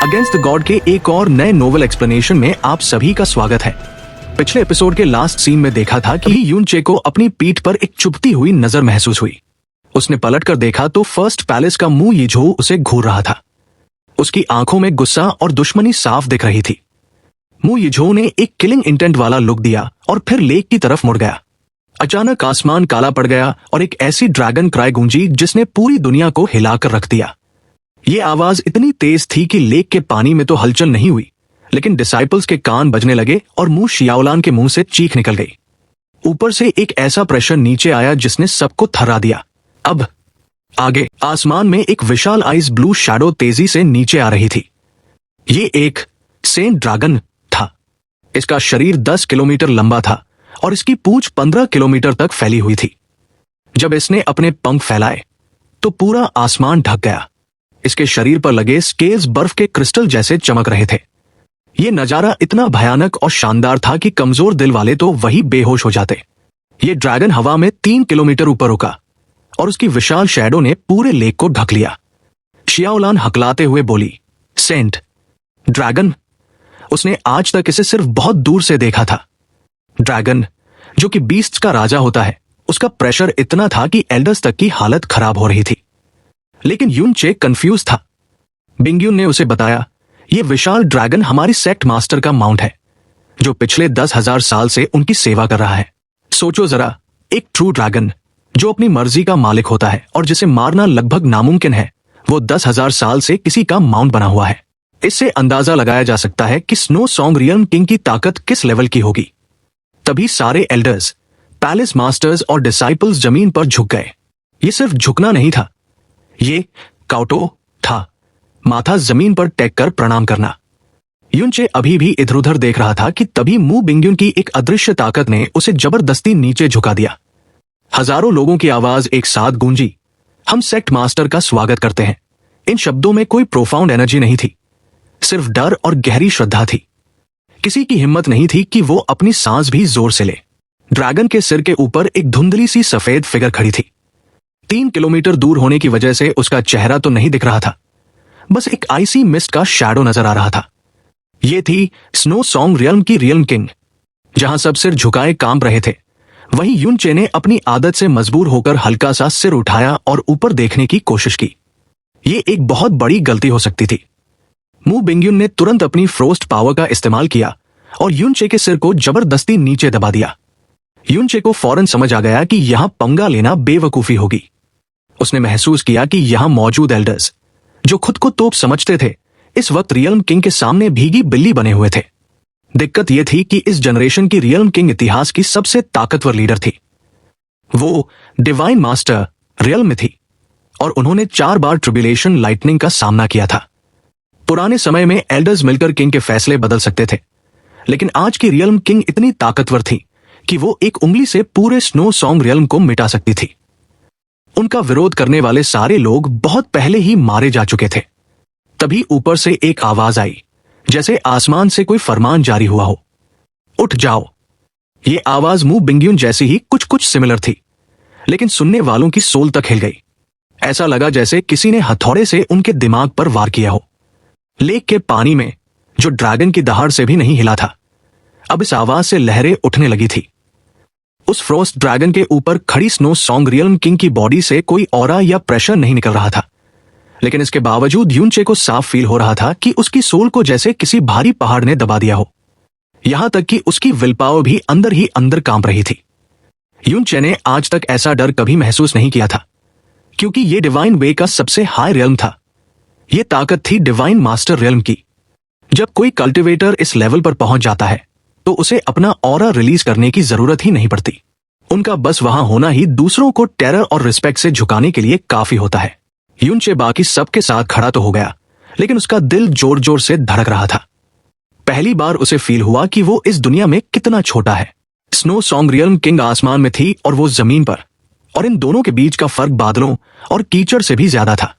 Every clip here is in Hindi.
अगेंस्ट द गॉड के एक और नए नोवेल एक्सप्लेनेशन में आप सभी का स्वागत है। पिछले एपिसोड के लास्ट सीन में देखा था कि यूनचे को अपनी पीठ पर एक चुभती हुई नजर महसूस हुई। उसने पलटकर देखा तो फर्स्ट पैलेस का मू यीझो उसे घूर रहा था। उसकी आंखों में गुस्सा और दुश्मनी साफ दिख रही थी। मू यीझो ने एक किलिंग इंटेंट वाला लुक दिया और फिर लेक की तरफ मुड़ गया। अचानक आसमान काला पड़ गया और एक ऐसी ड्रैगन क्राई गूंजी जिसने पूरी दुनिया को हिलाकर रख दिया। ये आवाज इतनी तेज थी कि लेक के पानी में तो हलचल नहीं हुई, लेकिन डिसाइपल्स के कान बजने लगे और मुंह शियाओलान के मुंह से चीख निकल गई। ऊपर से एक ऐसा प्रेशर नीचे आया जिसने सबको थर्रा दिया। अब आगे आसमान में एक विशाल आइस ब्लू शैडो तेजी से नीचे आ रही थी। ये एक सेंट ड्रैगन था। इसका शरीर 10 किलोमीटर लंबा था और इसकी पूंछ 15 किलोमीटर तक फैली हुई थी। जब इसने अपने पंख फैलाए तो पूरा आसमान ढक गया। इसके शरीर पर लगे स्केल्स बर्फ के क्रिस्टल जैसे चमक रहे थे। यह नजारा इतना भयानक और शानदार था कि कमजोर दिल वाले तो वही बेहोश हो जाते। ये ड्रैगन हवा में 3 किलोमीटर ऊपर रुका और उसकी विशाल शैडो ने पूरे लेक को ढक लिया। शियाओलान हकलाते हुए बोली, सेंट ड्रैगन। उसने आज तक इसे सिर्फ बहुत दूर से देखा था। ड्रैगन, जो कि बीस्ट्स का राजा होता है, उसका प्रेशर इतना था कि एल्डर्स तक की हालत खराब हो रही थी। लेकिन यूनचे कंफ्यूज था। बिंगयुन ने उसे बताया, यह विशाल ड्रैगन हमारी सेक्ट मास्टर का माउंट है, जो पिछले 10,000 साल से उनकी सेवा कर रहा है। सोचो जरा, एक ट्रू ड्रैगन जो अपनी मर्जी का मालिक होता है और जिसे मारना लगभग नामुमकिन है, वो 10,000 साल से किसी का माउंट बना हुआ है। इससे अंदाजा लगाया जा सकता है कि स्नो सॉन्ग रियल्म किंग की ताकत किस लेवल की होगी। तभी सारे एल्डर्स, पैलेस मास्टर्स और डिसाइपल्स जमीन पर झुक गए। ये सिर्फ झुकना नहीं था, ये काउटो था, माथा जमीन पर टेक कर प्रणाम करना। यूनचे अभी भी इधर उधर देख रहा था कि तभी मू बिंगयुन की एक अदृश्य ताकत ने उसे जबरदस्ती नीचे झुका दिया। हजारों लोगों की आवाज एक साथ गूंजी, हम सेक्ट मास्टर का स्वागत करते हैं। इन शब्दों में कोई प्रोफाउंड एनर्जी नहीं थी, सिर्फ डर और गहरी श्रद्धा थी। किसी की हिम्मत नहीं थी कि वो अपनी सांस भी जोर से ले। ड्रैगन के सिर के ऊपर एक धुंधली सी सफेद फिगर खड़ी थी। 3 किलोमीटर दूर होने की वजह से उसका चेहरा तो नहीं दिख रहा था, बस एक आइसी मिस्ट का शैडो नजर आ रहा था। यह थी स्नो सॉन्ग रियल्म की रियल्म किंग। जहां सब सिर झुकाए कांप रहे थे, वहीं यूनचे ने अपनी आदत से मजबूर होकर हल्का सा सिर उठाया और ऊपर देखने की कोशिश की। यह एक बहुत बड़ी गलती हो सकती थी। मू बिंगयुन ने तुरंत अपनी फ्रोस्ट पावर का इस्तेमाल किया और यूनचे के सिर को जबरदस्ती नीचे दबा दिया। यूनचे को फौरन समझ आ गया कि यहां पंगा लेना बेवकूफी होगी। उसने महसूस किया कि यहां मौजूद एल्डर्स, जो खुद को तोप समझते थे, इस वक्त रियल्म किंग के सामने भीगी बिल्ली बने हुए थे। दिक्कत यह थी कि इस जनरेशन की रियल्म किंग इतिहास की सबसे ताकतवर लीडर थी। वो डिवाइन मास्टर रियल्म में थी और उन्होंने 4 बार ट्रिब्यूलेशन लाइटनिंग का सामना किया था। पुराने समय में एल्डर्स मिलकर किंग के फैसले बदल सकते थे, लेकिन आज की रियल्म किंग इतनी ताकतवर थी कि वो एक उंगली से पूरे स्नो सॉन्ग रियल्म को मिटा सकती थी। उनका विरोध करने वाले सारे लोग बहुत पहले ही मारे जा चुके थे। तभी ऊपर से एक आवाज आई, जैसे आसमान से कोई फरमान जारी हुआ हो, उठ जाओ। ये आवाज मू बिंगयुन जैसी ही कुछ कुछ सिमिलर थी, लेकिन सुनने वालों की सोल तक हिल गई। ऐसा लगा जैसे किसी ने हथौड़े से उनके दिमाग पर वार किया हो। लेक के पानी में, जो ड्रैगन की दहाड़ से भी नहीं हिला था, अब इस आवाज से लहरें उठने लगी थी। उस फ्रोस्ट ड्रैगन के ऊपर खड़ी स्नो सॉन्ग रियल्म किंग की बॉडी से कोई ऑरा या प्रेशर नहीं निकल रहा था, लेकिन इसके बावजूद यूनचे को साफ फील हो रहा था कि उसकी सोल को जैसे किसी भारी पहाड़ ने दबा दिया हो। यहां तक कि उसकी विल पावर भी अंदर ही अंदर कांप रही थी। यूनचे ने आज तक ऐसा डर कभी महसूस नहीं किया था, क्योंकि यह डिवाइन वे का सबसे हाई रियल्म था। यह ताकत थी डिवाइन मास्टर रियल्म की। जब कोई कल्टिवेटर इस लेवल पर पहुंच जाता है तो उसे अपना ऑरा रिलीज करने की जरूरत ही नहीं पड़ती। उनका बस वहां होना ही दूसरों को टेरर और रिस्पेक्ट से झुकाने के लिए काफी होता है। यूनचे बाकी सबके साथ खड़ा तो हो गया, लेकिन उसका दिल जोर जोर से धड़क रहा था। पहली बार उसे फील हुआ कि वो इस दुनिया में कितना छोटा है। स्नो सॉन्ग रियल्म किंग आसमान में थी और वो जमीन पर, और इन दोनों के बीच का फर्क बादलों और कीचड़ से भी ज्यादा था।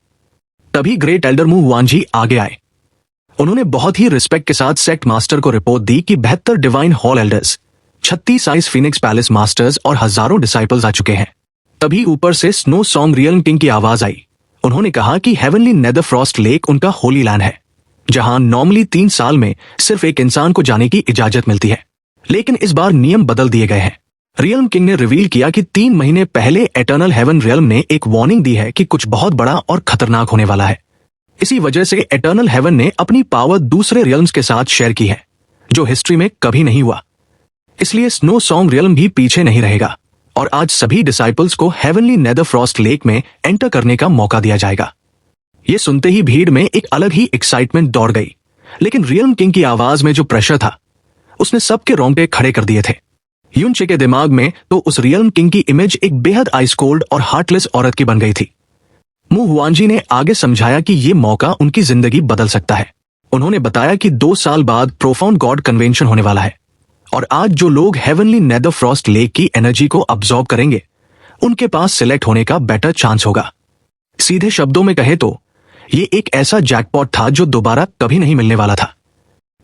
तभी ग्रेट एल्डर मू वांजी आगे आए। उन्होंने बहुत ही रिस्पेक्ट के साथ सेक्ट मास्टर को रिपोर्ट दी कि 72 divine hall elders, 36 ice Phoenix palace masters और हजारों डिसाइपल्स आ चुके हैं। तभी ऊपर से स्नो सॉन्ग रियल्म किंग की आवाज आई। उन्होंने कहा कि हेवनली नेदर फ्रॉस्ट लेक उनका होली लैंड है। जहां नॉर्मली 3 साल में सिर्फ एक इंसान को जाने की इजाजत मिलती है। लेकिन इस बार नियम बदल दिए गए हैं। रियल्म किंग ने रिवील किया कि 3 महीने पहले एटर्नल हेवन रियल्म ने एक वार्निंग दी है कि कुछ बहुत बड़ा और खतरनाक होने वाला है। इसी वजह से एटर्नल हेवन ने अपनी पावर दूसरे रियल्म्स के साथ शेयर की है, जो हिस्ट्री में कभी नहीं हुआ। इसलिए स्नो सॉन्ग रियल्म भी पीछे नहीं रहेगा और आज सभी डिसाइपल्स को हेवनली नेदरफ्रॉस्ट लेक में एंटर करने का मौका दिया जाएगा। ये सुनते ही भीड़ में एक अलग ही एक्साइटमेंट दौड़ गई, लेकिन रियल्म किंग की आवाज में जो प्रेशर था उसने सबके रोंगटे खड़े कर दिए थे। यूनचे के दिमाग में तो उस रियल्म किंग की इमेज एक बेहद आइस कोल्ड और हार्टलेस औरत की बन गई थी। मू हुआनजी ने आगे समझाया कि ये मौका उनकी जिंदगी बदल सकता है। उन्होंने बताया कि 2 साल बाद प्रोफाउंड गॉड कन्वेंशन होने वाला है और आज जो लोग हेवनली नेदरफ्रॉस्ट लेक की एनर्जी को अब्सॉर्ब करेंगे उनके पास सिलेक्ट होने का बेटर चांस होगा। सीधे शब्दों में कहे तो ये एक ऐसा जैकपॉट था जो दोबारा कभी नहीं मिलने वाला था।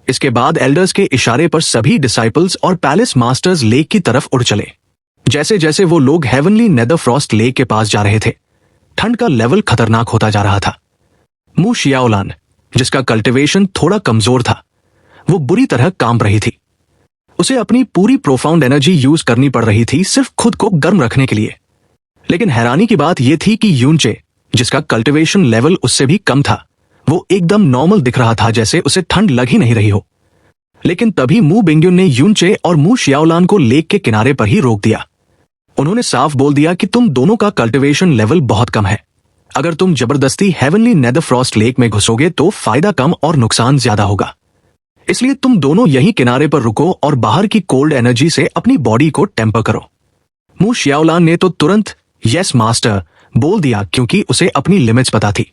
इसके बाद एल्डर्स के इशारे पर सभी डिसाइपल्स और पैलेस मास्टर्स लेक की तरफ उड़ चले। जैसे जैसे वो लोग हेवनली नेदरफ्रॉस्ट लेक के पास जा रहे थे, ठंड का लेवल खतरनाक होता जा रहा था। मू शियाओलान, जिसका कल्टीवेशन थोड़ा कमजोर था, वो बुरी तरह कांप रही थी। उसे अपनी पूरी प्रोफाउंड एनर्जी यूज करनी पड़ रही थी सिर्फ खुद को गर्म रखने के लिए। लेकिन हैरानी की बात यह थी कि यूनचे, जिसका कल्टीवेशन लेवल उससे भी कम था, वो एकदम नॉर्मल दिख रहा था, जैसे उसे ठंड लग ही नहीं रही हो। लेकिन तभी मू बिंग्युन ने यूनचे और मू शियाओलान को लेक के किनारे पर ही रोक दिया। उन्होंने साफ बोल दिया कि तुम दोनों का कल्टीवेशन लेवल बहुत कम है। अगर तुम जबरदस्ती हेवनली नेदरफ्रॉस्ट लेक में घुसोगे तो फायदा कम और नुकसान ज्यादा होगा। इसलिए तुम दोनों यहीं किनारे पर रुको और बाहर की कोल्ड एनर्जी से अपनी बॉडी को टेम्पर करो। मू शियाओलान ने तो तुरंत यस मास्टर बोल दिया, क्योंकि उसे अपनी लिमिट्स पता थी।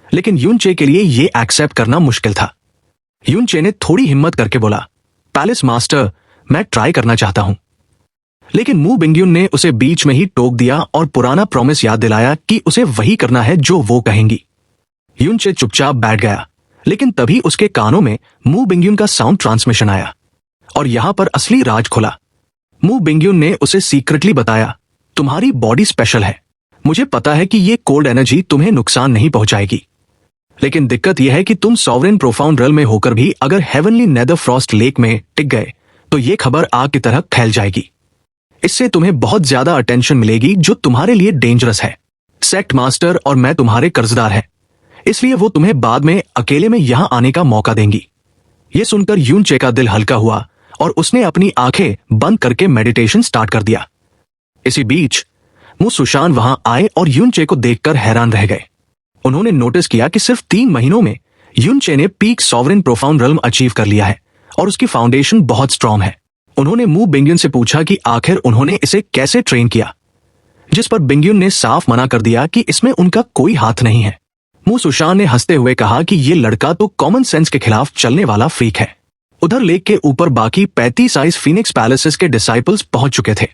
लेकिन यूनचे के लिए यह एक्सेप्ट करना मुश्किल था। यूनचे ने थोड़ी हिम्मत करके बोला, पैलेस मास्टर, मैं ट्राई करना चाहता हूं। लेकिन मू बिंग्युन ने उसे बीच में ही टोक दिया और पुराना प्रॉमिस याद दिलाया कि उसे वही करना है जो वो कहेंगी। यूनचे चुपचाप बैठ गया, लेकिन तभी उसके कानों में मू बिंग्युन का साउंड ट्रांसमिशन आया और यहां पर असली राज खुला। मू बिंग्युन ने उसे सीक्रेटली बताया, तुम्हारी बॉडी स्पेशल है। मुझे पता है कि ये कोल्ड एनर्जी तुम्हें नुकसान नहीं पहुंचाएगी, लेकिन दिक्कत यह है कि तुम सॉवरेन प्रोफाउंड रियल्म में होकर भी अगर हेवनली नेदरफ्रॉस्ट लेक में टिक गए तो ये खबर आग की तरह फैल जाएगी। इससे तुम्हें बहुत ज्यादा अटेंशन मिलेगी जो तुम्हारे लिए डेंजरस है। सेक्ट मास्टर और मैं तुम्हारे कर्जदार हैं, इसलिए वो तुम्हें बाद में अकेले में यहां आने का मौका देंगी। ये सुनकर यूनचे का दिल हल्का हुआ और उसने अपनी आंखें बंद करके मेडिटेशन स्टार्ट कर दिया। इसी बीच मू सुशान वहां आए और यूनचे को देखकर हैरान रह गए। उन्होंने नोटिस किया कि सिर्फ 3 महीनों में यूनचे ने peak sovereign profound realm achieve कर लिया है और उसकी फाउंडेशन बहुत स्ट्रांग है। उन्होंने मू बिंग्युन से पूछा कि आखिर उन्होंने इसे कैसे ट्रेन किया, जिस पर बिंग्युन ने साफ मना कर दिया कि इसमें उनका कोई हाथ नहीं है। मू सुशान ने हंसते हुए कहा कि ये लड़का तो कॉमन सेंस के खिलाफ चलने वाला फ्रीक है। उधर लेक के ऊपर बाकी 35 आइस फीनिक्स पैलेसेस के डिसाइपल्स पहुंच चुके थे।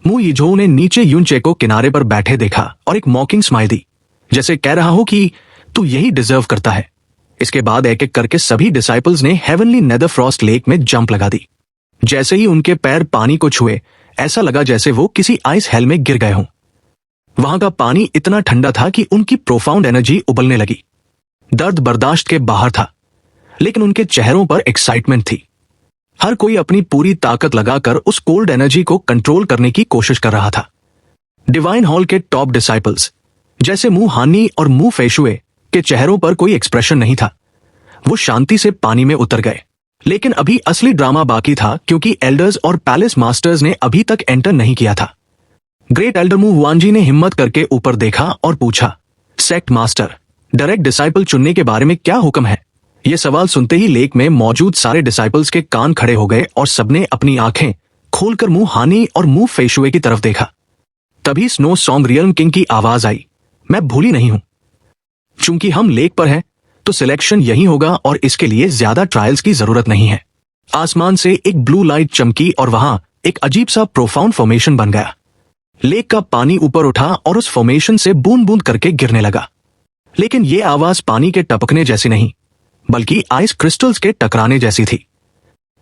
मू यिझोउ ने नीचे यूनचे को किनारे पर बैठे देखा और एक मॉकिंग स्माइल दी, जैसे कह रहा हो कि तू यही डिजर्व करता है। इसके बाद एक एक करके सभी डिसाइपल्स ने हेवनली नेदरफ्रॉस्ट लेक में जंप लगा दी। जैसे ही उनके पैर पानी को छुए, ऐसा लगा जैसे वो किसी आइस हेल में गिर गए हों। वहां का पानी इतना ठंडा था कि उनकी प्रोफाउंड एनर्जी उबलने लगी। दर्द बर्दाश्त के बाहर था, लेकिन उनके चेहरों पर एक्साइटमेंट थी। हर कोई अपनी पूरी ताकत लगाकर उस कोल्ड एनर्जी को कंट्रोल करने की कोशिश कर रहा था। डिवाइन हॉल के टॉप डिसाइपल्स जैसे मू हानी और मू फेशुए के चेहरों पर कोई एक्सप्रेशन नहीं था। वो शांति से पानी में उतर गए। लेकिन अभी असली ड्रामा बाकी था, क्योंकि एल्डर्स और पैलेस मास्टर्स ने अभी तक एंटर नहीं किया था। ग्रेट एल्डर मू हुआनजी ने हिम्मत करके ऊपर देखा और पूछा, सेक्ट मास्टर, डायरेक्ट डिसाइपल चुनने के बारे में क्या हुक्म है? यह सवाल सुनते ही लेक में मौजूद सारे डिसाइपल्स के कान खड़े हो गए और सबने अपनी आंखें खोलकर मू हानी और मू फेशुए की तरफ देखा। तभी स्नो सॉन्ग रियल्म किंग की आवाज आई, मैं भूली नहीं हूं। चूंकि हम लेक पर हैं तो सिलेक्शन यही होगा और इसके लिए ज्यादा ट्रायल्स की जरूरत नहीं है। आसमान से एक ब्लू लाइट चमकी और वहां एक अजीब सा प्रोफाउंड फॉर्मेशन बन गया। लेक का पानी ऊपर उठा और उस फॉर्मेशन से बूंद बूंद करके गिरने लगा। लेकिन ये आवाज पानी के टपकने जैसी नहीं, बल्कि आइस क्रिस्टल्स के टकराने जैसी थी।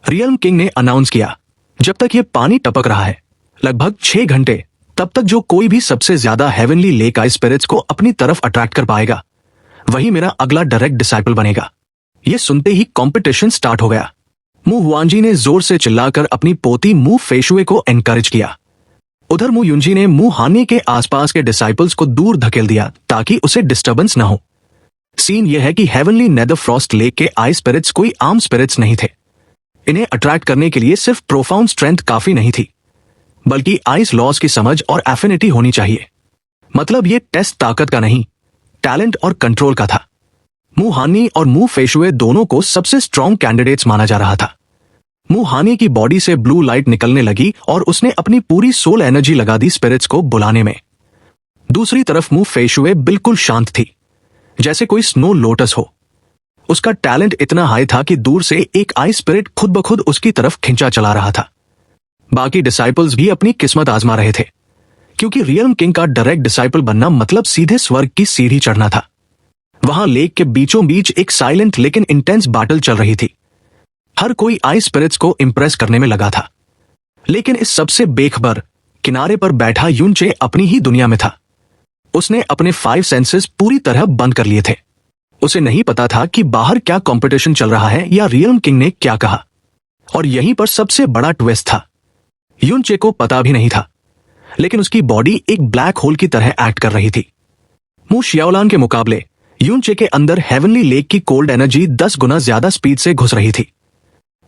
रियल्म किंग ने अनाउंस किया, जब तक ये पानी टपक रहा है लगभग 6 घंटे, तब तक जो कोई भी सबसे ज्यादा हेवनली लेक आइस स्पिरिट्स को अपनी तरफ अट्रैक्ट कर पाएगा वही मेरा अगला डायरेक्ट डिसाइपल बनेगा। ये सुनते ही कंपटीशन स्टार्ट हो गया। मू हुआनजी ने जोर से चिल्लाकर अपनी पोती मू फेशुए को एनकरेज किया। उधर मू युनजी ने मू हानी के आसपास के डिसाइपल्स को दूर धकेल दिया ताकि उसे डिस्टर्बेंस न हो। सीन यह है कि हेवनली नेदरफ्रॉस्ट लेक के आइस स्पिरिट्स कोई आम स्पिरिट्स नहीं थे। इन्हें अट्रैक्ट करने के लिए सिर्फ प्रोफाउंड स्ट्रेंथ काफी नहीं थी, बल्कि आइस लॉज की समझ और एफिनिटी होनी चाहिए। मतलब ये टेस्ट ताकत का नहीं, टैलेंट और कंट्रोल का था। मू हानी और मू फेशुए दोनों को सबसे स्ट्रॉन्ग कैंडिडेट्स माना जा रहा था। मू हानी की बॉडी से ब्लू लाइट निकलने लगी और उसने अपनी पूरी सोल एनर्जी लगा दी स्पिरिट्स को बुलाने में। दूसरी तरफ मू फेशुए बिल्कुल शांत थी, जैसे कोई स्नो लोटस हो। उसका टैलेंट इतना हाई था कि दूर से एक आइस स्पिरिट खुद ब खुद उसकी तरफ खिंचा चला रहा था। बाकी डिसाइपल्स भी अपनी किस्मत आजमा रहे थे, क्योंकि रियल्म किंग का डायरेक्ट डिसाइपल बनना मतलब सीधे स्वर्ग की सीढ़ी चढ़ना था। वहां लेक के बीचों बीच एक साइलेंट लेकिन इंटेंस बैटल चल रही थी। हर कोई आइस स्पिरिट्स को इंप्रेस करने में लगा था, लेकिन इस सबसे बेखबर किनारे पर बैठा यूनचे अपनी ही दुनिया में था। उसने अपने 5 सेंसेस पूरी तरह बंद कर लिए थे। उसे नहीं पता था कि बाहर क्या कंपटीशन चल रहा है या रियल्म किंग ने क्या कहा। और यहीं पर सबसे बड़ा ट्विस्ट था। यूनचे को पता भी नहीं था, लेकिन उसकी बॉडी एक ब्लैक होल की तरह एक्ट कर रही थी। मू शियाओलान के मुकाबले यूनचे के अंदर हेवनली लेक की कोल्ड एनर्जी 10 गुना ज्यादा स्पीड से घुस रही थी।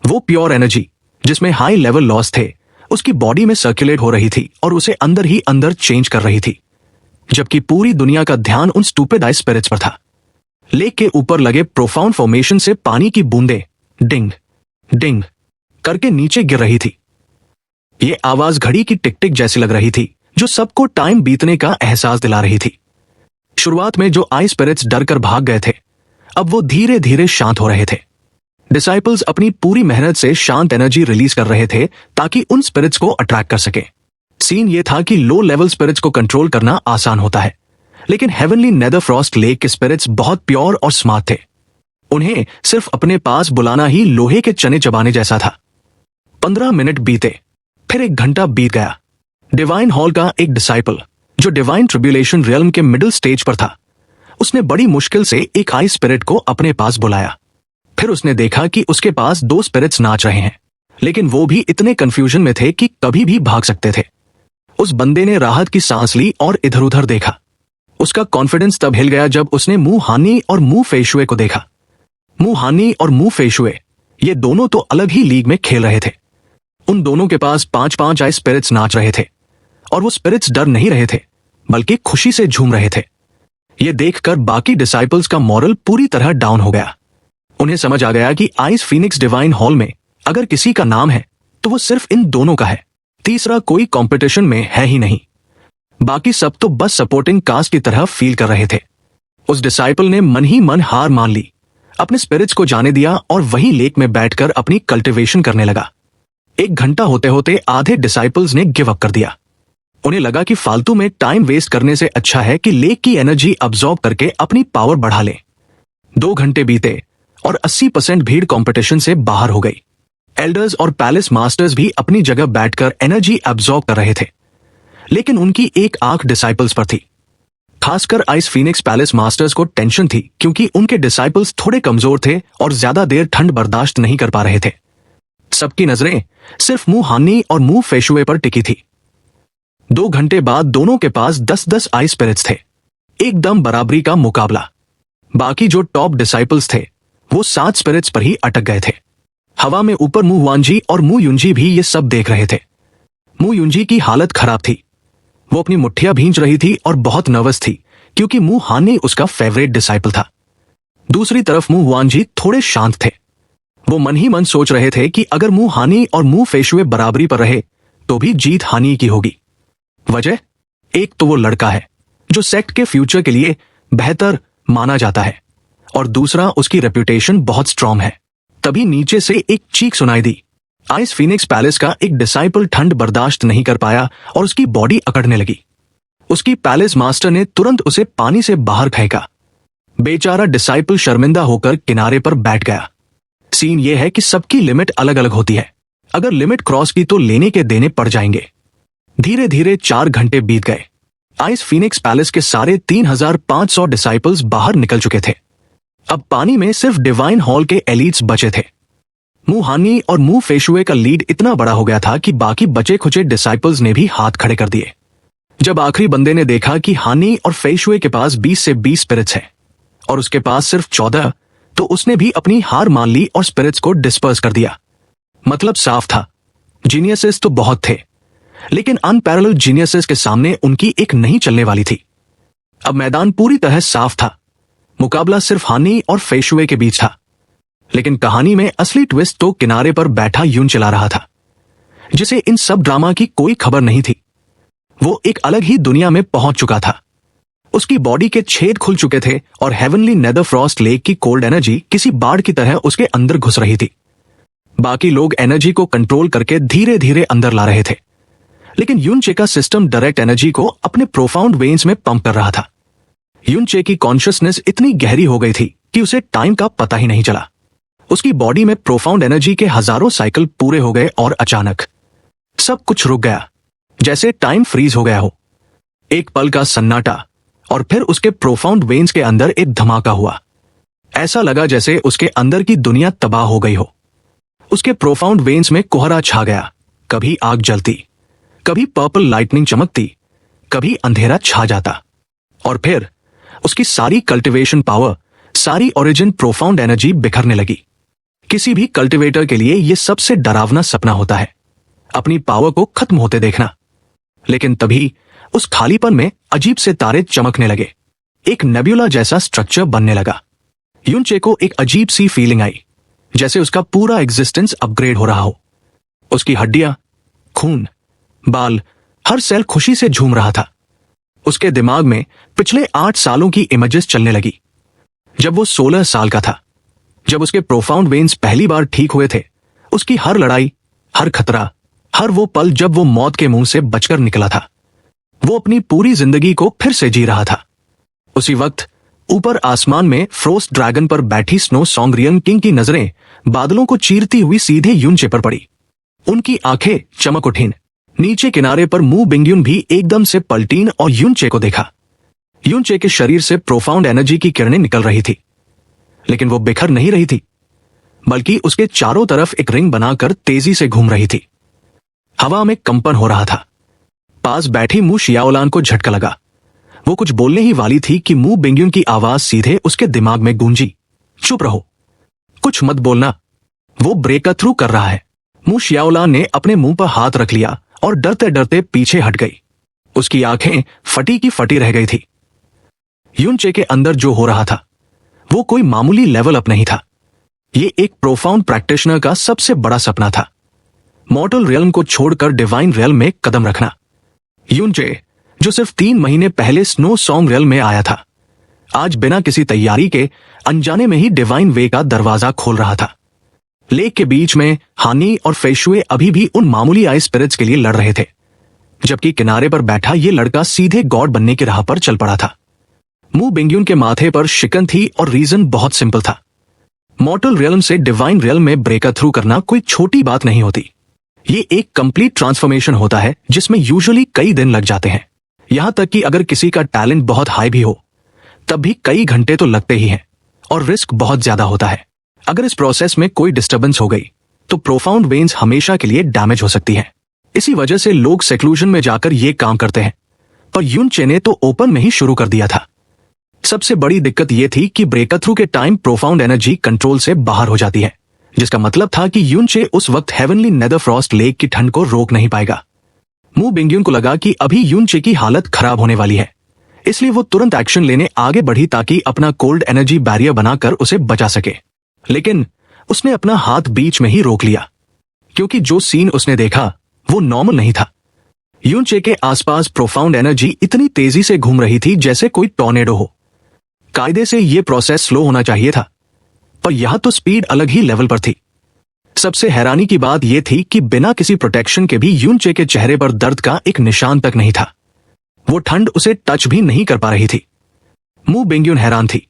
वो प्योर एनर्जी जिसमें हाई लेवल लॉस थे, उसकी बॉडी में सर्कुलेट हो रही थी और उसे अंदर ही अंदर चेंज कर रही थी, जबकि पूरी दुनिया का ध्यान उन स्टूपिड आइस स्पिरिट्स पर था। लेक के ऊपर लगे प्रोफाउंड फॉर्मेशन से पानी की बूंदें डिंग डिंग करके नीचे गिर रही थी। ये आवाज घड़ी की टिक टिक जैसी लग रही थी, जो सबको टाइम बीतने का एहसास दिला रही थी। शुरुआत में जो आइस स्पिरिट्स डर कर भाग गए थे, अब वो धीरे धीरे शांत हो रहे थे। डिसाइपल्स अपनी पूरी मेहनत से शांत एनर्जी रिलीज कर रहे थे ताकि उन स्पिरिट्स को अट्रैक्ट कर सके। सीन ये था कि लो लेवल स्पिरिट्स को कंट्रोल करना आसान होता है, लेकिन हेवनली नेदरफ्रॉस्ट लेक के स्पिरिट्स बहुत प्योर और स्मार्ट थे। उन्हें सिर्फ अपने पास बुलाना ही लोहे के चने चबाने जैसा था। 15 मिनट बीते, फिर 1 घंटा बीत गया। डिवाइन हॉल का एक डिसाइपल, जो डिवाइन ट्रिब्यूलेशन रियल्म के मिडिल स्टेज पर था, उसने बड़ी मुश्किल से एक आइस स्पिरिट को अपने पास बुलाया। फिर उसने देखा कि उसके पास 2 स्पिरिट्स नाच रहे हैं, लेकिन वो भी इतने कंफ्यूजन में थे कि कभी भी भाग सकते थे। उस बंदे ने राहत की सांस ली और इधर उधर देखा। उसका कॉन्फिडेंस तब हिल गया जब उसने मू हानी और मू फेशुए को देखा। मू हानी और मू फेशुए ये दोनों तो अलग ही लीग में खेल रहे थे। उन दोनों के पास 5-5 आइस स्पिरिट्स नाच रहे थे, और वो स्पिरिट्स डर नहीं रहे थे, बल्कि खुशी से झूम रहे थे। ये देखकर बाकी डिसाइपल्स का मॉरल पूरी तरह डाउन हो गया। उन्हें समझ आ गया कि आइस फीनिक्स डिवाइन हॉल में अगर किसी का नाम है तो वो सिर्फ इन दोनों का है। तीसरा कोई कंपटीशन में है ही नहीं। बाकी सब तो बस सपोर्टिंग कास्ट की तरह फील कर रहे थे। उस डिसाइपल ने मन ही मन हार मान ली, अपने स्पिरिट्स को जाने दिया और वहीं लेक में बैठकर अपनी कल्टिवेशन करने लगा। 1 घंटा होते होते आधे डिसाइपल्स ने गिव अप कर दिया। उन्हें लगा कि फालतू में टाइम वेस्ट करने से अच्छा है कि लेक की एनर्जी अब्सॉर्ब करके अपनी पावर बढ़ा ले। 2 घंटे बीते और 80% भीड़ कंपटीशन से बाहर हो गई। एल्डर्स और पैलेस मास्टर्स भी अपनी जगह बैठकर एनर्जी अब्सॉर्ब कर रहे थे, लेकिन उनकी एक आंख डिसाइपल्स पर थी। खासकर आइस फीनिक्स पैलेस मास्टर्स को टेंशन थी, क्योंकि उनके डिसाइपल्स थोड़े कमजोर थे और ज्यादा देर ठंड बर्दाश्त नहीं कर पा रहे थे। सबकी नजरें सिर्फ मू हानी और मू फेशुए पर टिकी थी। 2 घंटे बाद दोनों के पास 10-10 आइस स्पिरिट्स थे। एकदम बराबरी का मुकाबला। बाकी जो टॉप डिसाइपल्स थे वो 7 स्पिरिट्स पर ही अटक गए थे। हवा में ऊपर मू हुआनजी और मू युनजी भी ये सब देख रहे थे। मू युनजी की हालत खराब थी। वो अपनी मुट्ठियां भींच रही थी और बहुत नर्वस थी, क्योंकि मू हानी उसका फेवरेट डिसाइपल था। दूसरी तरफ मू हुआनजी थोड़े शांत थे। वो मन ही मन सोच रहे थे कि अगर मू हानी और मू फेशुए बराबरी पर रहे तो भी जीत हानी की होगी। वजह, एक तो वो लड़का है जो सेक्ट के फ्यूचर के लिए बेहतर माना जाता है, और दूसरा उसकी रेपुटेशन बहुत स्ट्रांग है। तभी नीचे से एक चीख सुनाई दी। आइस फीनिक्स पैलेस का एक डिसाइपल ठंड बर्दाश्त नहीं कर पाया और उसकी बॉडी अकड़ने लगी। उसकी पैलेस मास्टर ने तुरंत उसे पानी से बाहर फेंका। बेचारा डिसाइपल शर्मिंदा होकर किनारे पर बैठ गया। सीन यह है कि सबकी लिमिट अलग अलग होती है। अगर लिमिट क्रॉस की तो लेने के देने पड़ जाएंगे। धीरे धीरे 4 घंटे बीत गए। आइस फीनिक्स पैलेस के सारे 3500 डिसाइपल्स बाहर निकल चुके थे। अब पानी में सिर्फ डिवाइन हॉल के एलिट्स बचे थे। मू हानी और मू फेशुए का लीड इतना बड़ा हो गया था कि बाकी बचे खुचे डिसाइपल्स ने भी हाथ खड़े कर दिए। जब आखिरी बंदे ने देखा कि हानी और फेशुए के पास 20 से 20 स्पिरिट्स हैं और उसके पास सिर्फ 14, तो उसने भी अपनी हार मान ली और स्पिरिट्स को डिस्पर्स कर दिया। मतलब साफ था, जीनियसेस तो बहुत थे, लेकिन अनपैरेलल्ड जीनियसेस के सामने उनकी एक नहीं चलने वाली थी। अब मैदान पूरी तरह साफ था। मुकाबला सिर्फ हानी और फेशुए के बीच था, लेकिन कहानी में असली ट्विस्ट तो किनारे पर बैठा यून चला रहा था, जिसे इन सब ड्रामा की कोई खबर नहीं थी। वो एक अलग ही दुनिया में पहुंच चुका था। उसकी बॉडी के छेद खुल चुके थे और हेवनली नेदरफ्रॉस्ट लेक की कोल्ड एनर्जी किसी बाढ़ की तरह उसके अंदर घुस रही थी। बाकी लोग एनर्जी को कंट्रोल करके धीरे धीरे अंदर ला रहे थे, लेकिन यूनचे का सिस्टम डायरेक्ट एनर्जी को अपने प्रोफाउंड वेन्स में पंप कर रहा था। यूनचे की कॉन्शियसनेस इतनी गहरी हो गई थी कि उसे टाइम का पता ही नहीं चला। उसकी बॉडी में प्रोफाउंड एनर्जी के हजारों साइकिल पूरे हो गए और अचानक सब कुछ रुक गया, जैसे टाइम फ्रीज हो गया हो। एक पल का सन्नाटा और फिर उसके प्रोफाउंड वेन्स के अंदर एक धमाका हुआ। ऐसा लगा जैसे उसके अंदर की दुनिया तबाह हो गई हो। उसके प्रोफाउंड वेन्स में कोहरा छा गया, कभी आग जलती, कभी पर्पल लाइटनिंग चमकती, कभी अंधेरा छा जाता, और फिर उसकी सारी कल्टिवेशन पावर, सारी ओरिजिन प्रोफाउंड एनर्जी बिखरने लगी। किसी भी कल्टिवेटर के लिए यह सबसे डरावना सपना होता है, अपनी पावर को खत्म होते देखना। लेकिन तभी उस खालीपन में अजीब से तारे चमकने लगे, एक नेब्यूला जैसा स्ट्रक्चर बनने लगा। यूनचे को एक अजीब सी फीलिंग आई, जैसे उसका पूरा एग्जिस्टेंस अपग्रेड हो रहा हो। उसकी हड्डियां, खून, बाल, हर सेल खुशी से झूम रहा था। उसके दिमाग में पिछले 8 सालों की इमेजेस चलने लगी। जब वो 16 साल का था, जब उसके प्रोफाउंड वेन्स पहली बार ठीक हुए थे, उसकी हर लड़ाई, हर खतरा, हर वो पल जब वो मौत के मुंह से बचकर निकला था। वो अपनी पूरी जिंदगी को फिर से जी रहा था। उसी वक्त ऊपर आसमान में फ्रोस्ट ड्रैगन पर बैठी स्नो सॉन्ग्रियन किंग की नजरें बादलों को चीरती हुई सीधे यूनचे पर पड़ी। उनकी आंखें चमक उठीं। नीचे किनारे पर मू बिंग्युन भी एकदम से पलटीन और यूनचे को देखा। यूनचे के शरीर से प्रोफाउंड एनर्जी की किरणें निकल रही थी, लेकिन वो बिखर नहीं रही थी, बल्कि उसके चारों तरफ एक रिंग बनाकर तेजी से घूम रही थी। हवा में कंपन हो रहा था। पास बैठी मू शियाओलान को झटका लगा। वो कुछ बोलने ही वाली थी कि मू बिंग्युन की आवाज सीधे उसके दिमाग में गूंजी, चुप रहो, कुछ मत बोलना, वो ब्रेक थ्रू कर रहा है। मू शियाओलान ने अपने मुंह पर हाथ रख लिया और डरते डरते पीछे हट गई। उसकी आंखें फटी की फटी रह गई थी। यूनचे के अंदर जो हो रहा था वो कोई मामूली लेवल अप नहीं था। ये एक प्रोफाउंड प्रैक्टिशनर का सबसे बड़ा सपना था, मॉर्टल रियल्म को छोड़कर डिवाइन रियल्म में कदम रखना। यूनचे, जो सिर्फ 3 महीने पहले स्नो सॉन्ग रियल्म में आया था, आज बिना किसी तैयारी के अनजाने में ही डिवाइन वे का दरवाजा खोल रहा था। लेक के बीच में हानी और फेशुए अभी भी उन मामूली आइस स्पिरिट्स के लिए लड़ रहे थे, जबकि किनारे पर बैठा ये लड़का सीधे गॉड बनने की राह पर चल पड़ा था। मू बिंग्युन के माथे पर शिकन थी और रीजन बहुत सिंपल था। मॉर्टल रियल्म से डिवाइन रियल्म में ब्रेक थ्रू करना कोई छोटी बात नहीं होती। ये एक कंप्लीट ट्रांसफॉर्मेशन होता है जिसमें यूजुअली कई दिन लग जाते हैं। यहां तक कि अगर किसी का टैलेंट बहुत हाई भी हो, तब भी कई घंटे तो लगते ही हैं और रिस्क बहुत ज्यादा होता है। अगर इस प्रोसेस में कोई डिस्टर्बेंस हो गई तो प्रोफाउंड वेन्स हमेशा के लिए डैमेज हो सकती है। इसी वजह से लोग सेक्लूजन में जाकर ये काम करते हैं, पर यूनचे ने तो ओपन में ही शुरू कर दिया था। सबसे बड़ी दिक्कत यह थी कि ब्रेक थ्रू के टाइम प्रोफाउंड एनर्जी कंट्रोल से बाहर हो जाती है, जिसका मतलब था कि यूनचे उस वक्त हेवनली नेदरफ्रॉस्ट लेक की ठंड को रोक नहीं पाएगा। मू बिंग्युन को लगा कि अभी यूनचे की हालत खराब होने वाली है, इसलिए वो तुरंत एक्शन लेने आगे बढ़ी ताकि अपना कोल्ड एनर्जी बैरियर बनाकर उसे बचा सके। लेकिन उसने अपना हाथ बीच में ही रोक लिया, क्योंकि जो सीन उसने देखा वो नॉर्मल नहीं था। यूनचे के आसपास प्रोफाउंड एनर्जी इतनी तेजी से घूम रही थी जैसे कोई टॉर्नेडो हो। कायदे से यह प्रोसेस स्लो होना चाहिए था, पर यहां तो स्पीड अलग ही लेवल पर थी। सबसे हैरानी की बात यह थी कि बिना किसी प्रोटेक्शन के भी यूनचे के चेहरे पर दर्द का एक निशान तक नहीं था। वो ठंड उसे टच भी नहीं कर पा रही थी। मू बिंग्युन हैरान थी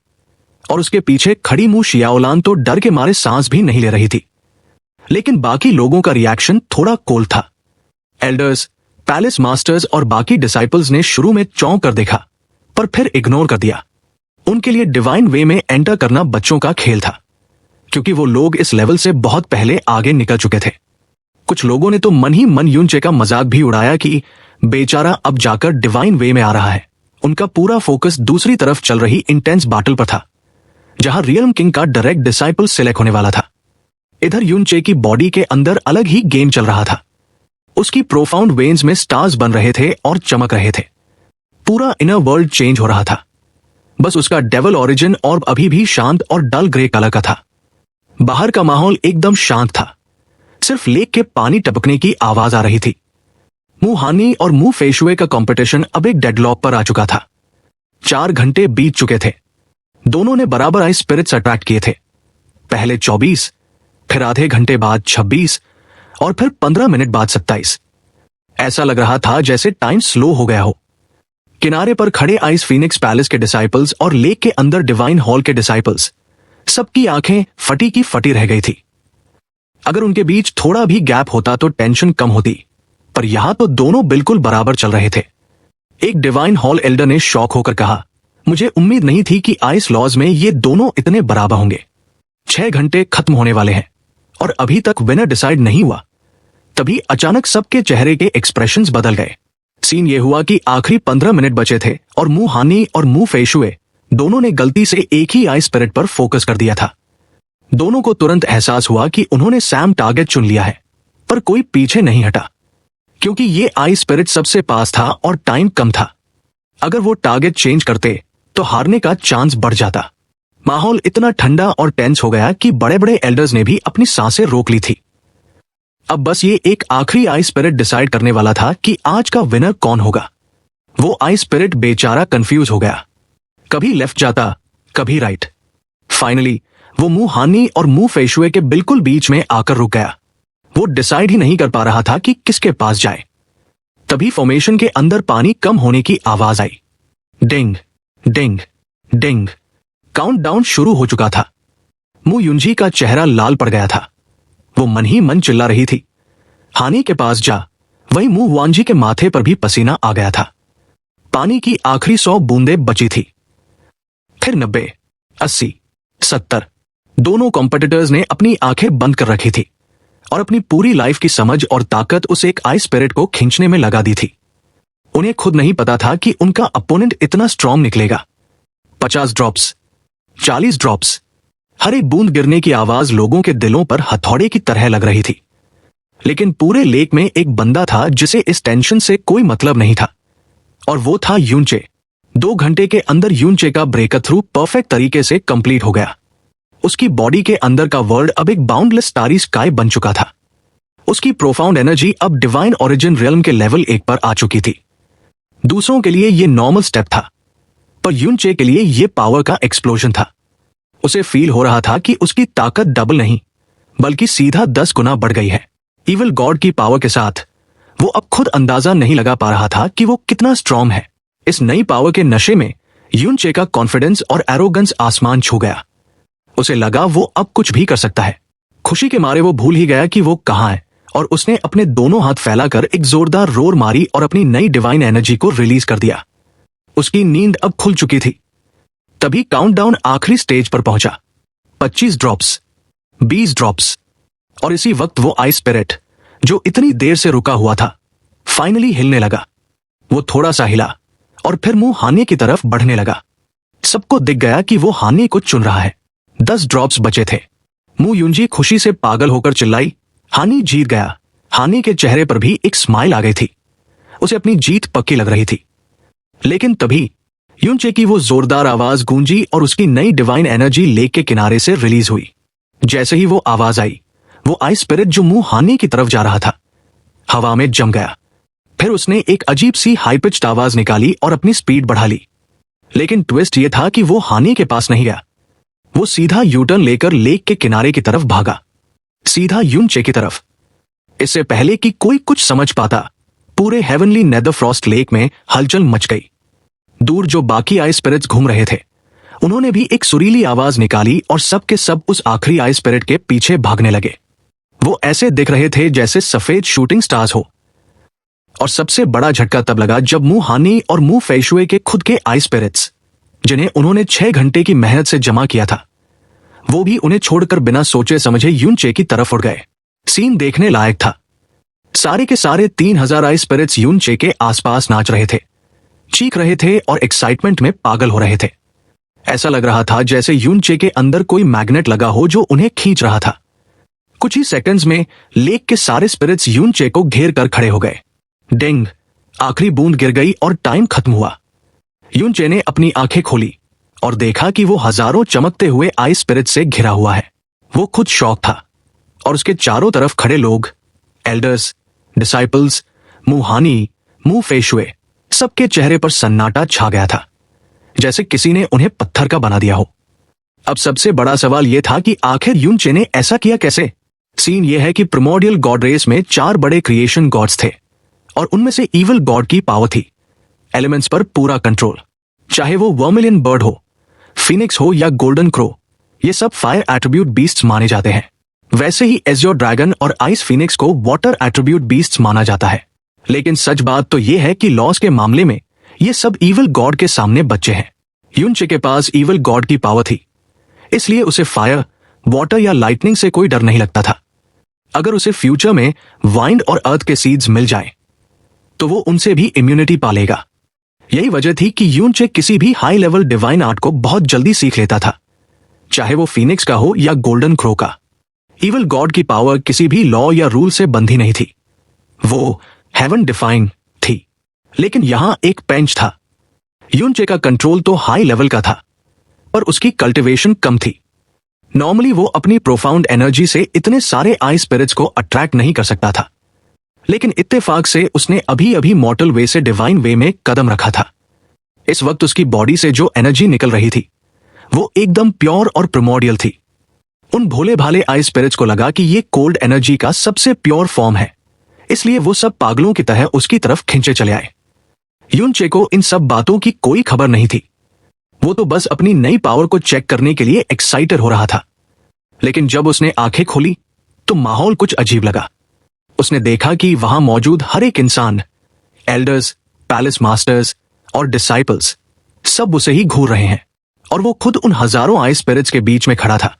और उसके पीछे खड़ी मू शियाओलान तो डर के मारे सांस भी नहीं ले रही थी। लेकिन बाकी लोगों का रिएक्शन थोड़ा कोल्ड था। एल्डर्स, पैलेस मास्टर्स और बाकी डिसाइपल्स ने शुरू में चौंक कर देखा, पर फिर इग्नोर कर दिया। उनके लिए डिवाइन वे में एंटर करना बच्चों का खेल था, क्योंकि वो लोग इस लेवल से बहुत पहले आगे निकल चुके थे। कुछ लोगों ने तो मन ही मन यूनचे का मजाक भी उड़ाया कि बेचारा अब जाकर डिवाइन वे में आ रहा है। उनका पूरा फोकस दूसरी तरफ चल रही इंटेंस बैटल पर था, जहां रियल्म किंग का डायरेक्ट डिसाइपल सिलेक्ट होने वाला था। इधर यूनचे की बॉडी के अंदर अलग ही गेम चल रहा था। उसकी प्रोफाउंड वेन्स में स्टार्स बन रहे थे और चमक रहे थे। पूरा इनर वर्ल्ड चेंज हो रहा था। बस उसका डेवल ओरिजिन और अभी भी शांत और डल ग्रे कलर का था। बाहर का माहौल एकदम शांत था। सिर्फ लेक के पानी टपकने की आवाज आ रही थी। मुंह हानी और मुंह फेशुए का कंपटीशन अब एक डेडलॉक पर आ चुका था। 4 घंटे बीत चुके थे। दोनों ने बराबर आइस स्पिरिट्स अट्रैक्ट किए थे। पहले 24, फिर आधे घंटे बाद 26 और फिर 15 मिनट बाद 27। ऐसा लग रहा था जैसे टाइम स्लो हो गया हो। किनारे पर खड़े आइस फीनिक्स पैलेस के डिसाइपल्स और लेक के अंदर डिवाइन हॉल के डिसाइपल्स, सबकी आंखें फटी की फटी रह गई थी। अगर उनके बीच थोड़ा भी गैप होता तो टेंशन कम होती, पर यहां तो दोनों बिल्कुल बराबर चल रहे थे। एक डिवाइन हॉल एल्डर ने शॉक होकर कहा, मुझे उम्मीद नहीं थी कि आइस लॉज में ये दोनों इतने बराबर होंगे। 6 घंटे खत्म होने वाले हैं और अभी तक विनर डिसाइड नहीं हुआ। तभी अचानक सबके चेहरे के एक्सप्रेशंस बदल गए। सीन ये हुआ कि आखिरी 15 मिनट बचे थे और मुंह हानी और मुंह फेशुए दोनों ने गलती से एक ही आई स्पिरिट पर फोकस कर दिया था। दोनों को तुरंत एहसास हुआ कि उन्होंने सैम टारगेट चुन लिया है, पर कोई पीछे नहीं हटा, क्योंकि ये आई स्पिरिट सबसे पास था और टाइम कम था। अगर वो टारगेट चेंज करते तो हारने का चांस बढ़ जाता। माहौल इतना ठंडा और टेंस हो गया कि बड़े बड़े एल्डर्स ने भी अपनी सांसें रोक ली थी। अब बस ये एक आखिरी आई स्पिरिट डिसाइड करने वाला था कि आज का विनर कौन होगा। वो आई स्पिरिट बेचारा कंफ्यूज हो गया, कभी लेफ्ट जाता, कभी राइट। फाइनली वो मुंह हानी और मुंह फेशुए के बिल्कुल बीच में आकर रुक गया। वो डिसाइड ही नहीं कर पा रहा था कि किसके पास जाए। तभी फॉर्मेशन के अंदर पानी कम होने की आवाज आई। डिंग डिंग डिंग। काउंटडाउन शुरू हो चुका था। मु युंजी का चेहरा लाल पड़ गया था। वो मन ही मन चिल्ला रही थी, हानी के पास जा। वहीं मुंह वांजी के माथे पर भी पसीना आ गया था। पानी की आखिरी 100 बूंदें बची थी। फिर 90, 80, 70। दोनों कॉम्पिटिटर्स ने अपनी आंखें बंद कर रखी थी और अपनी पूरी लाइफ की समझ और ताकत उस एक आई स्पिरिट को खींचने में लगा दी थी। उन्हें खुद नहीं पता था कि उनका अपोनेंट इतना स्ट्रॉन्ग निकलेगा। 50 ड्रॉप्स, 40 ड्रॉप्स। हर एक बूंद गिरने की आवाज लोगों के दिलों पर हथौड़े की तरह लग रही थी। लेकिन पूरे लेक में एक बंदा था जिसे इस टेंशन से कोई मतलब नहीं था, और वो था यूनचे। 2 घंटे के अंदर यूनचे का ब्रेक थ्रू परफेक्ट तरीके से कंप्लीट हो गया। उसकी बॉडी के अंदर का वर्ल्ड अब एक बाउंडलेस स्टारी स्काई बन चुका था। उसकी प्रोफाउंड एनर्जी अब डिवाइन ओरिजिन रियल्म के लेवल 1 पर आ चुकी थी। दूसरों के लिए यह नॉर्मल स्टेप था, पर यूनचे के लिए यह पावर का एक्सप्लोजन था। उसे फील हो रहा था कि उसकी ताकत डबल नहीं, बल्कि सीधा 10 गुना बढ़ गई है। इविल गॉड की पावर के साथ वो अब खुद अंदाजा नहीं लगा पा रहा था कि वो कितना स्ट्रॉन्ग है। इस नई पावर के नशे में यूनचे का कॉन्फिडेंस और एरोगेंस आसमान छू गया। उसे लगा वो अब कुछ भी कर सकता है। खुशी के मारे वो भूल ही गया कि वो कहां है, और उसने अपने दोनों हाथ फैलाकर एक जोरदार रोर मारी और अपनी नई डिवाइन एनर्जी को रिलीज कर दिया। उसकी नींद अब खुल चुकी थी। तभी काउंटडाउन आखिरी स्टेज पर पहुंचा। 25 ड्रॉप्स, 20 ड्रॉप्स, और इसी वक्त वो आई स्पिरिट जो इतनी देर से रुका हुआ था फाइनली हिलने लगा। वो थोड़ा सा हिला और फिर मुंह हानि की तरफ बढ़ने लगा। सबको दिख गया कि वो हानि को चुन रहा है। 10 ड्रॉप्स बचे थे। मुंह युंजी खुशी से पागल होकर चिल्लाई, हानि जीत गया। हानि के चेहरे पर भी एक स्माइल आ गई थी। उसे अपनी जीत पक्की लग रही थी। लेकिन तभी यूनचे की वो जोरदार आवाज गूंजी और उसकी नई डिवाइन एनर्जी लेक के किनारे से रिलीज हुई। जैसे ही वो आवाज आई, वो आई स्पिरिट जो मुंह हानि की तरफ जा रहा था हवा में जम गया। फिर उसने एक अजीब सी हाई पिच्ड आवाज निकाली और अपनी स्पीड बढ़ा ली। लेकिन ट्विस्ट ये था कि वो हानि के पास नहीं गया। वो सीधा यूटर्न लेकर लेक के किनारे की तरफ भागा, सीधा यूनचे की तरफ। इससे पहले कि कोई कुछ समझ पाता, पूरे हेवनली नेदरफ्रॉस्ट लेक में हलचल मच गई। दूर जो बाकी आई स्पिरिट्स घूम रहे थे, उन्होंने भी एक सुरीली आवाज निकाली और सब के सब उस आखिरी आई स्पिरिट के पीछे भागने लगे। वो ऐसे दिख रहे थे जैसे सफेद शूटिंग स्टार्स हो। और सबसे बड़ा झटका तब लगा जब मुंह हानि और मुंह फेशुए के खुद के आई स्पिरिट्स, जिन्हें उन्होंने 6 घंटे की मेहनत से जमा किया था, वो भी उन्हें छोड़कर बिना सोचे समझे यूनचे की तरफ उड़ गए। सीन देखने लायक था। सारे के सारे 3000 आइस स्पिरिट्स यूनचे के आसपास नाच रहे थे, चीख रहे थे और एक्साइटमेंट में पागल हो रहे थे। ऐसा लग रहा था जैसे यूनचे के अंदर कोई मैग्नेट लगा हो जो उन्हें खींच रहा था। कुछ ही सेकंड्स में लेक के सारे स्पिरिट्स यूनचे को घेर कर खड़े हो गए। डिंग, आखिरी बूंद गिर गई और टाइम खत्म हुआ। यूनचे ने अपनी आंखें खोली और देखा कि वो हजारों चमकते हुए आइस स्पिरिट से घिरा हुआ है। वो खुद शॉक था और उसके चारों तरफ खड़े लोग, एल्डर्स, डिसाइपल्स, मू हानी, मू फेशुए, सबके चेहरे पर सन्नाटा छा गया था, जैसे किसी ने उन्हें पत्थर का बना दिया हो। अब सबसे बड़ा सवाल यह था कि आखिर यूनचे ने ऐसा किया कैसे। सीन यह है कि प्रिमोर्डियल गॉड रेस में 4 बड़े क्रिएशन गॉड्स थे और उनमें से इविल गॉड की पावर थी एलिमेंट्स पर पूरा कंट्रोल। चाहे वो वर्मिलियन बर्ड हो, फिनिक्स हो या गोल्डन क्रो, ये सब फायर एट्रीब्यूट बीस्ट्स माने जाते हैं। वैसे ही एज़्योर ड्रैगन और आइस फिनिक्स को वाटर एट्रीब्यूट बीस्ट्स माना जाता है। लेकिन सच बात तो यह है कि लॉस के मामले में ये सब इविल गॉड के सामने बच्चे हैं। यूनचे के पास इविल गॉड की पावर थी, इसलिए उसे फायर, वाटर या लाइटनिंग से कोई डर नहीं लगता था। अगर उसे फ्यूचर में वाइंड और अर्थ के सीड्स मिल जाए तो वो उनसे भी इम्यूनिटी पालेगा। यही वजह थी कि यूनचे किसी भी हाई लेवल डिवाइन आर्ट को बहुत जल्दी सीख लेता था, चाहे वो फिनिक्स का हो या गोल्डन क्रो का। इविल गॉड की पावर किसी भी लॉ या रूल से बंधी नहीं थी, वो हेवन डिफाइन थी। लेकिन यहां एक पेंच था। यूनचे का कंट्रोल तो हाई लेवल का था, पर उसकी कल्टिवेशन कम थी। नॉर्मली वो अपनी प्रोफाउंड एनर्जी से इतने सारे आइस स्पिरिट्स को अट्रैक्ट नहीं कर सकता था, लेकिन इत्तेफाक से उसने अभी अभी मॉर्टल वे से डिवाइन वे में कदम रखा था। इस वक्त उसकी बॉडी से जो एनर्जी निकल रही थी वो एकदम प्योर और प्रिमोर्डियल थी। उन भोले भाले आइस स्पिरिट्स को लगा कि ये कोल्ड एनर्जी का सबसे प्योर फॉर्म है, इसलिए वो सब पागलों की तरह उसकी तरफ खींचे चले आए। यूनचे को इन सब बातों की कोई खबर नहीं थी। वो तो बस अपनी नई पावर को चेक करने के लिए एक्साइटेड हो रहा था। लेकिन जब उसने आंखें खोली तो माहौल कुछ अजीब लगा। उसने देखा कि वहां मौजूद हर एक इंसान, एल्डर्स, पैलेस मास्टर्स और डिसाइपल्स, सब उसे ही घूर रहे हैं और वो खुद उन हजारों आइस स्पिरिट्स के बीच में खड़ा था,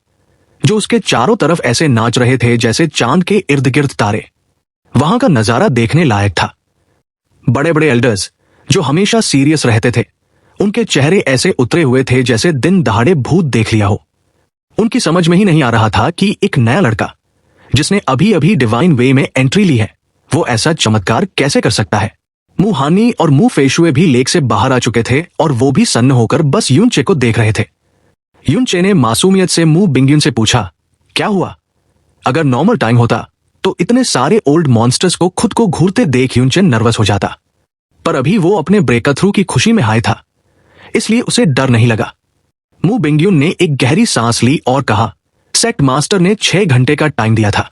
जो उसके चारों तरफ ऐसे नाच रहे थे जैसे चांद के इर्द गिर्द तारे। वहां का नजारा देखने लायक था। बड़े बड़े एल्डर्स जो हमेशा सीरियस रहते थे, उनके चेहरे ऐसे उतरे हुए थे जैसे दिन दहाड़े भूत देख लिया हो। उनकी समझ में ही नहीं आ रहा था कि एक नया लड़का जिसने अभी अभी डिवाइन वे में एंट्री ली है, वो ऐसा चमत्कार कैसे कर सकता है। मू हानी और मू फेशुए भी लेक से बाहर आ चुके थे और वो भी सन्न होकर बस यूनचे को देख रहे थे। यूनचे ने मासूमियत से मू बिंग्यून से पूछा, क्या हुआ? अगर नॉर्मल टाइम होता तो इतने सारे ओल्ड मॉन्स्टर्स को खुद को घूरते देख यूनचे नर्वस हो जाता, पर अभी वो अपने ब्रेकथ्रू की खुशी में हाई था, इसलिए उसे डर नहीं लगा। मू बिंग्यून ने एक गहरी सांस ली और कहा, सेक्ट मास्टर ने 6 घंटे का टाइम दिया था।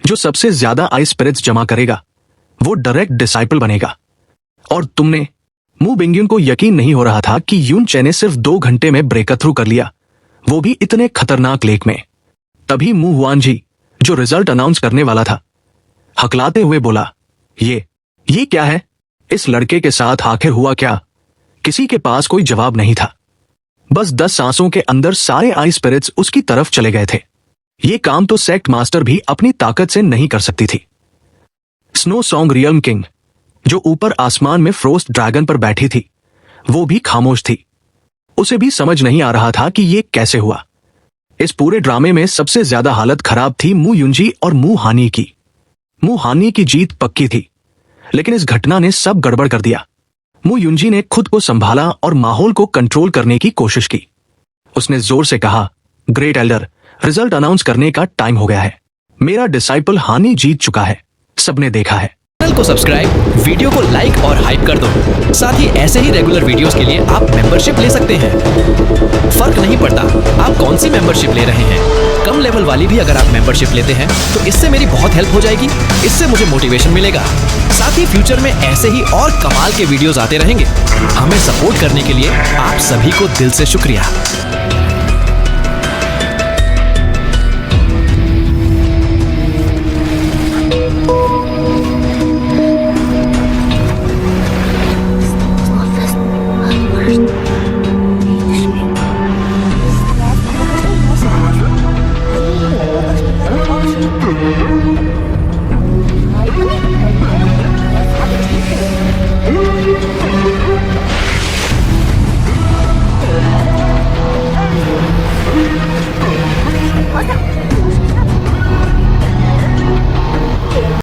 जो सबसे ज्यादा आइस स्पिरिट्स जमा करेगा वो डायरेक्ट डिसाइपल बनेगा, और तुमने। मू बिंग्यून को यकीन नहीं हो रहा था कि यूनचे ने सिर्फ 2 घंटे में ब्रेकथ्रू कर लिया, वो भी इतने खतरनाक लेक में। तभी मू हुआनजी, जो रिजल्ट अनाउंस करने वाला था, हकलाते हुए बोला, ये क्या है? इस लड़के के साथ आखिर हुआ क्या? किसी के पास कोई जवाब नहीं था। बस 10 सांसों के अंदर सारे आइस स्पिरिट्स उसकी तरफ चले गए थे। ये काम तो सेक्ट मास्टर भी अपनी ताकत से नहीं कर सकती थी। स्नो सॉन्ग रियल्म किंग, जो ऊपर आसमान में फ्रोस्ट ड्रैगन पर बैठी थी, वो भी खामोश थी। उसे भी समझ नहीं आ रहा था कि ये कैसे हुआ। इस पूरे ड्रामे में सबसे ज्यादा हालत खराब थी मू युंजी और मू हानी की। मू हानी की जीत पक्की थी, लेकिन इस घटना ने सब गड़बड़ कर दिया। मू युंजी ने खुद को संभाला और माहौल को कंट्रोल करने की कोशिश की। उसने जोर से कहा, ग्रेट एल्डर, रिजल्ट अनाउंस करने का टाइम हो गया है। मेरा डिसाइपल हानी जीत चुका है, सबने देखा है। चैनल को सब्सक्राइब, वीडियो को लाइक और हाइप कर दो। साथ ही ऐसे ही रेगुलर वीडियोस के लिए आप मेंबरशिप ले सकते हैं। फर्क नहीं पड़ता आप कौन सी मेंबरशिप ले रहे हैं, कम लेवल वाली भी अगर आप मेंबरशिप लेते हैं तो इससे मेरी बहुत हेल्प हो जाएगी। इससे मुझे मोटिवेशन मिलेगा। साथ ही फ्यूचर में ऐसे ही और कमाल के वीडियोस आते रहेंगे। हमें सपोर्ट करने के लिए आप सभी को दिल से शुक्रिया।